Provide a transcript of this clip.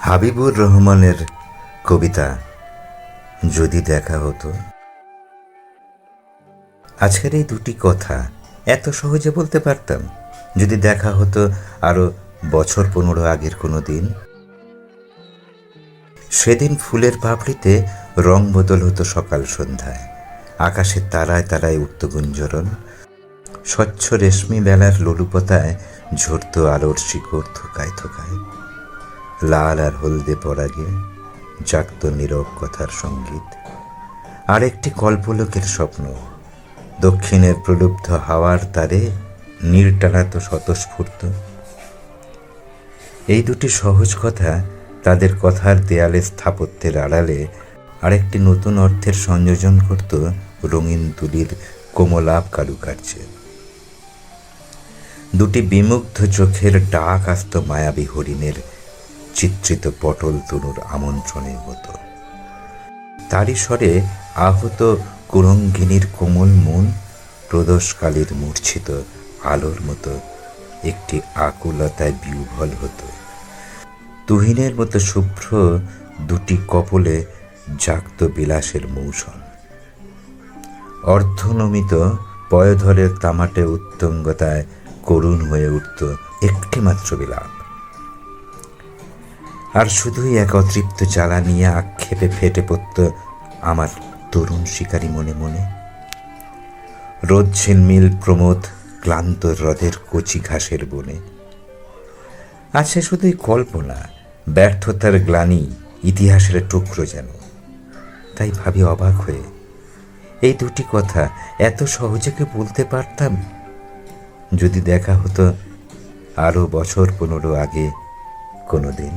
হাবিবুর রহমানের কবিতা যদি দেখা হতো। আজকের এই দুটি কথা এত সহজে বলতে পারতাম যদি দেখা হতো আরো বছর 15 আগের কোনো দিন। সেদিন ফুলের পাপড়িতে রং বদল হতো সকাল সন্ধ্যায়, আকাশের তারায় তারায় উঠত গুঞ্জরণ, স্বচ্ছ রেশমি বেলার ললুপতায় ঝরত আলোর শিকড় থোকায় থোকায়, লাল আর হলদে পরাগে জাগত নীরব কথার সঙ্গীত। আর একটি কল্পলোকের স্বপ্ন, দক্ষিণের প্রলুব্ধ হাওয়ার তারে নীড় টানাত স্বতঃস্ফূর্ত। এই দুটি সহজ কথা তাদের কথার দেয়ালে স্থাপত্যের আড়ালে আরেকটি নতুন অর্থের সংযোজন করত রঙিন তুলির কোমলাপ কারুকার্যে। দুটি বিমুগ্ধ চোখের ডাক আসত মায়াবী হরিণের চিত্রিত পটল তনুর আমন্ত্রণের মতো। তারই স্বরে আহত কুরঙ্গিনীর কোমল মন প্রদোষকালীর মূর্ছিত আলোর মতো একটি আকুলতায় বিহ্বল হতো। তুহিনের মতো শুভ্র দুটি কপলে জাগত বিলাসের মৌসুম। অর্ধনমিত পয়ধরের তামাটে উত্তঙ্গতায় করুণ হয়ে উঠত একটি মাত্র বিলাপ। আর শুধুই এক অতৃপ্ত জ্বালা নিয়ে আক্ষেপে ফেটে পড়ত আমার তরুণ শিকারী মনে মনে। রোদ ঝিলমিল প্রমোদ ক্লান্ত হ্রদের কচি ঘাসের বনে আছে শুধুই কল্পনা, ব্যর্থতার গ্লানি, ইতিহাসের টুকরো যেন। তাই ভাবি অবাক হয়ে, এই দুটি কথা এত সহজে কি বলতে পারতাম যদি দেখা হতো আরো বছর 15 আগে কোনো দিন।